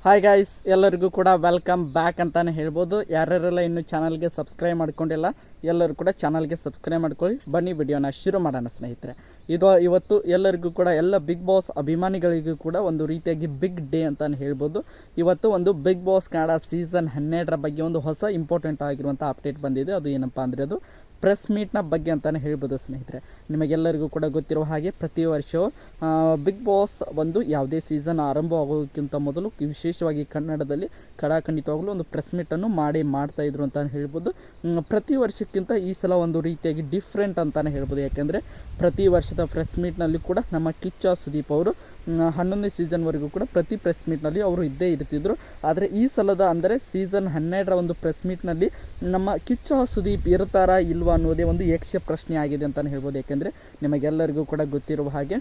Hi guys, ಎಲ್ಲರಿಗೂ ಕೂಡ welcome back ಅಂತಲೇ ಹೇಳ್ಬೋದು. ಯಾರ್ಯಾರೆಲ್ಲ ಇನ್ನೂ ಚಾನಲ್ಗೆ ಸಬ್ಸ್ಕ್ರೈಬ್ ಮಾಡ್ಕೊಂಡಿಲ್ಲ ಎಲ್ಲರೂ ಕೂಡ ಚಾನಲ್ಗೆ ಸಬ್ಸ್ಕ್ರೈಬ್ ಮಾಡ್ಕೊಳ್ಳಿ. ಬನ್ನಿ ವಿಡಿಯೋನ ಶುರು ಮಾಡೋಣ ಸ್ನೇಹಿತರೆ. ಇವತ್ತು ಎಲ್ಲರಿಗೂ ಕೂಡ ಎಲ್ಲ ಬಿಗ್ ಬಾಸ್ ಅಭಿಮಾನಿಗಳಿಗೂ ಕೂಡ ಒಂದು ರೀತಿಯಾಗಿ ಬಿಗ್ ಡೇ ಅಂತಲೇ ಹೇಳ್ಬೋದು. ಇವತ್ತು ಒಂದು ಬಿಗ್ ಬಾಸ್ ಕನ್ನಡ ಸೀಸನ್ 12ರ ಬಗ್ಗೆ ಒಂದು ಹೊಸ ಇಂಪಾರ್ಟೆಂಟ್ ಆಗಿರುವಂಥ ಅಪ್ಡೇಟ್ ಬಂದಿದೆ. ಅದು ಏನಪ್ಪ ಅಂದರೆ ಅದು ಪ್ರೆಸ್ ಮೀಟ್ನ ಬಗ್ಗೆ ಅಂತಲೇ ಹೇಳ್ಬೋದು ಸ್ನೇಹಿತರೆ. ನಿಮಗೆಲ್ಲರಿಗೂ ಕೂಡ ಗೊತ್ತಿರುವ ಹಾಗೆ ಪ್ರತಿ ವರ್ಷವೂ ಬಿಗ್ ಬಾಸ್ ಒಂದು ಯಾವುದೇ ಸೀಸನ್ ಆರಂಭವಾಗೋದಕ್ಕಿಂತ ಮೊದಲು ವಿಶೇಷವಾಗಿ ಕನ್ನಡದಲ್ಲಿ ಖಂಡಿತವಾಗಲೂ ಒಂದು ಪ್ರೆಸ್ ಮೀಟನ್ನು ಮಾಡ್ತಾಯಿದ್ರು ಅಂತಲೇ ಹೇಳ್ಬೋದು. ಪ್ರತಿ ವರ್ಷಕ್ಕಿಂತ ಈ ಸಲ ಒಂದು ರೀತಿಯಾಗಿ ಡಿಫ್ರೆಂಟ್ ಅಂತಲೇ ಹೇಳ್ಬೋದು. ಯಾಕೆಂದರೆ ಪ್ರತಿ ವರ್ಷದ ಪ್ರೆಸ್ ಮೀಟ್ನಲ್ಲಿ ಕೂಡ ನಮ್ಮ ಕಿಚ್ಚ ಸುದೀಪ್ ಅವರು 11ನೇ ಸೀಸನ್ವರೆಗೂ ಕೂಡ ಪ್ರತಿ ಪ್ರೆಸ್ ಮೀಟ್ನಲ್ಲಿ ಅವರು ಇದ್ದೇ ಇರ್ತಿದ್ರು. ಆದರೆ ಈ ಸಲದ ಅಂದರೆ ಸೀಸನ್ 12ರ ಒಂದು ಪ್ರೆಸ್ ಮೀಟ್ನಲ್ಲಿ ನಮ್ಮ ಕಿಚ್ಚ ಸುದೀಪ್ ಇರ್ತಾರಾ ಇಲ್ವಾ ಅನ್ನೋದೇ ಒಂದು ಯಕ್ಷ ಪ್ರಶ್ನೆ ಆಗಿದೆ ಅಂತಲೇ ಹೇಳ್ಬೋದು. ಯಾಕೆಂದರೆ ನಿಮಗೆಲ್ಲರಿಗೂ ಕೂಡ ಗೊತ್ತಿರುವ ಹಾಗೆ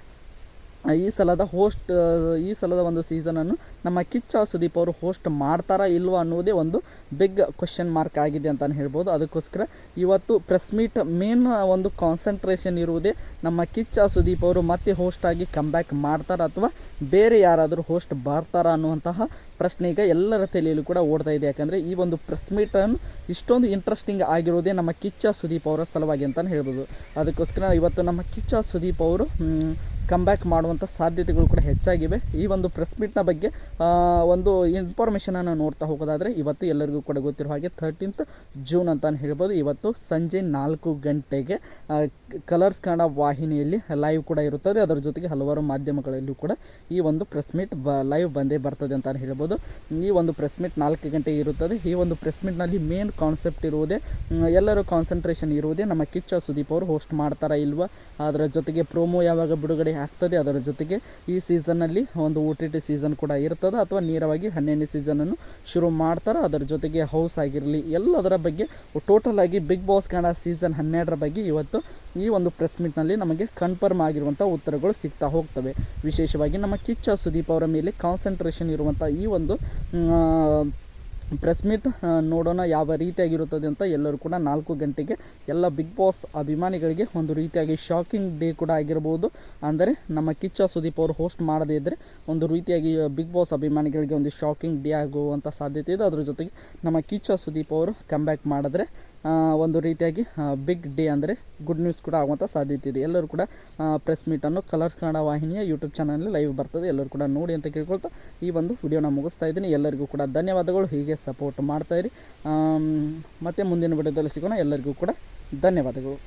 ಈ ಸಲದ ಒಂದು ಸೀಸನನ್ನು ನಮ್ಮ ಕಿಚ್ಚ ಸುದೀಪ್ ಅವರು ಹೋಸ್ಟ್ ಮಾಡ್ತಾರಾ ಇಲ್ವಾ ಅನ್ನೋದೇ ಒಂದು ಬಿಗ್ ಕ್ವಶನ್ ಮಾರ್ಕ್ ಆಗಿದೆ ಅಂತಲೇ ಹೇಳ್ಬೋದು. ಅದಕ್ಕೋಸ್ಕರ ಇವತ್ತು ಪ್ರೆಸ್ ಮೀಟ್ ಮೇನ್ ಒಂದು ಕಾನ್ಸಂಟ್ರೇಷನ್ ಇರುವುದೇ ನಮ್ಮ ಕಿಚ್ಚ ಸುದೀಪ್ ಅವರು ಮತ್ತೆ ಹೋಸ್ಟ್ ಆಗಿ ಕಮ್ಬ್ಯಾಕ್ ಮಾಡ್ತಾರಾ ಅಥವಾ ಬೇರೆ ಯಾರಾದರೂ ಹೋಸ್ಟ್ ಬರ್ತಾರಾ ಅನ್ನುವಂತಹ ಪ್ರಶ್ನೆ ಈಗ ಎಲ್ಲರ ತಲೆಯಲ್ಲೂ ಕೂಡ ಓಡ್ತಾ ಇದೆ. ಯಾಕಂದರೆ ಈ ಒಂದು ಪ್ರೆಸ್ ಮೀಟನ್ನು ಇಷ್ಟೊಂದು ಇಂಟ್ರೆಸ್ಟಿಂಗ್ ಆಗಿರೋದೇ ನಮ್ಮ ಕಿಚ್ಚ ಸುದೀಪ್ ಅವರ ಸಲುವಾಗಿ ಅಂತಲೇ ಹೇಳ್ಬೋದು. ಅದಕ್ಕೋಸ್ಕರ ಇವತ್ತು ನಮ್ಮ ಕಿಚ್ಚ ಸುದೀಪ್ ಅವರು ಕಮ್ಬ್ಯಾಕ್ ಮಾಡುವಂಥ ಸಾಧ್ಯತೆಗಳು ಕೂಡ ಹೆಚ್ಚಾಗಿವೆ. ಈ ಒಂದು ಪ್ರೆಸ್ ಮೀಟ್ನ ಬಗ್ಗೆ ಒಂದು ಇನ್ಫಾರ್ಮೇಷನನ್ನು ನೋಡ್ತಾ ಹೋಗೋದಾದರೆ ಇವತ್ತು ಎಲ್ಲರಿಗೂ ಕೂಡ ಗೊತ್ತಿರೋ ಹಾಗೆ 13th ಜೂನ್ ಅಂತಲೇ ಹೇಳ್ಬೋದು. ಇವತ್ತು ಸಂಜೆ 4 ಗಂಟೆಗೆ ಕಲರ್ಸ್ ಕನ್ನಡ ವಾಹಿನಿಯಲ್ಲಿ ಲೈವ್ ಕೂಡ ಇರುತ್ತದೆ. ಅದರ ಜೊತೆಗೆ ಹಲವಾರು ಮಾಧ್ಯಮಗಳಲ್ಲೂ ಕೂಡ ಈ ಒಂದು ಪ್ರೆಸ್ ಮೀಟ್ ಲೈವ್ ಬಂದೇ ಬರ್ತದೆ ಅಂತಲೇ ಹೇಳ್ಬೋದು. ಈ ಒಂದು ಪ್ರೆಸ್ ಮೀಟ್ 4 ಗಂಟೆಗೆ ಇರುತ್ತದೆ. ಈ ಒಂದು ಪ್ರೆಸ್ ಮೀಟ್ನಲ್ಲಿ ಮೇನ್ ಕಾನ್ಸೆಪ್ಟ್ ಇರುವುದೇ, ಎಲ್ಲರೂ ಕಾನ್ಸಂಟ್ರೇಷನ್ ಇರುವುದೇ ನಮ್ಮ ಕಿಚ್ಚ ಸುದೀಪ್ ಅವರು ಹೋಸ್ಟ್ ಮಾಡ್ತಾರಾ ಇಲ್ವಾ, ಅದರ ಜೊತೆಗೆ ಪ್ರೋಮೋ ಯಾವಾಗ ಬಿಡುಗಡೆ ಆಗ್ತದೆ, ಅದರ ಜೊತೆಗೆ ಈ ಸೀಸನ್ನಲ್ಲಿ ಒಂದು OTT ಸೀಸನ್ ಕೂಡ ಇರ್ತದೆ ಅಥವಾ ನೇರವಾಗಿ 12ನೇ ಸೀಸನನ್ನು ಶುರು ಮಾಡ್ತಾರೆ. ಅದರ ಜೊತೆಗೆ ಹೌಸ್ ಆಗಿರಲಿ ಎಲ್ಲದರ ಬಗ್ಗೆ ಟೋಟಲ್ ಆಗಿ ಬಿಗ್ ಬಾಸ್ ಕನ್ನಡ ಸೀಸನ್ 12ರ ಬಗ್ಗೆ ಇವತ್ತು ಈ ಒಂದು ಪ್ರೆಸ್ ಮೀಟ್ನಲ್ಲಿ ನಮಗೆ ಕನ್ಫರ್ಮ್ ಆಗಿರುವಂಥ ಉತ್ತರಗಳು ಸಿಗ್ತಾ ಹೋಗ್ತವೆ. ವಿಶೇಷವಾಗಿ ನಮ್ಮ ಕಿಚ್ಚ ಸುದೀಪ್ ಅವರ ಮೇಲೆ ಕಾನ್ಸಂಟ್ರೇಷನ್ ಇರುವಂಥ ಈ ಒಂದು ಪ್ರೆಸ್ ಮೀಟ್ ನೋಡೋಣ ಯಾವ ರೀತಿಯಾಗಿರುತ್ತದೆ ಅಂತ. ಎಲ್ಲರೂ ಕೂಡ 4 ಗಂಟೆಗೆ ಎಲ್ಲ ಬಿಗ್ ಬಾಸ್ ಅಭಿಮಾನಿಗಳಿಗೆ ಒಂದು ರೀತಿಯಾಗಿ ಶಾಕಿಂಗ್ ಡೇ ಕೂಡ ಆಗಿರ್ಬೋದು. ಅಂದರೆ ನಮ್ಮ ಕಿಚ್ಚ ಸುದೀಪ್ ಅವರು ಹೋಸ್ಟ್ ಮಾಡದೇ ಇದ್ದರೆ ಒಂದು ರೀತಿಯಾಗಿ ಬಿಗ್ ಬಾಸ್ ಅಭಿಮಾನಿಗಳಿಗೆ ಒಂದು ಶಾಕಿಂಗ್ ಡೇ ಆಗುವಂಥ ಸಾಧ್ಯತೆ ಇದೆ. ಅದರ ಜೊತೆಗೆ ನಮ್ಮ ಕಿಚ್ಚ ಸುದೀಪ್ ಅವರು ಕಮ್ಬ್ಯಾಕ್ ಮಾಡಿದ್ರೆ ಒಂದು ರೀತಿಯಾಗಿ ಬಿಗ್ ಡೇ ಅಂದರೆ ಗುಡ್ ನ್ಯೂಸ್ ಕೂಡ ಆಗುವಂಥ ಸಾಧ್ಯತೆ ಇದೆ. ಎಲ್ಲರೂ ಕೂಡ ಪ್ರೆಸ್ ಮೀಟನ್ನು ಕಲರ್ಸ್ ಕನ್ನಡ ವಾಹಿನಿಯ ಯೂಟ್ಯೂಬ್ ಚಾನಲಲ್ಲಿ ಲೈವ್ ಬರ್ತದೆ. ಎಲ್ಲರೂ ಕೂಡ ನೋಡಿ ಅಂತ ಕೇಳ್ಕೊಳ್ತಾ ಈ ಒಂದು ವಿಡಿಯೋನ ಮುಗಿಸ್ತಾ ಇದ್ದೀನಿ. ಎಲ್ಲರಿಗೂ ಕೂಡ ಧನ್ಯವಾದಗಳು. ಹೀಗೆ ಸಪೋರ್ಟ್ ಮಾಡ್ತಾಯಿರಿ. ಮತ್ತು ಮುಂದಿನ ವಿಡಿಯೋದಲ್ಲಿ ಸಿಗೋಣ. ಎಲ್ಲರಿಗೂ ಕೂಡ ಧನ್ಯವಾದಗಳು.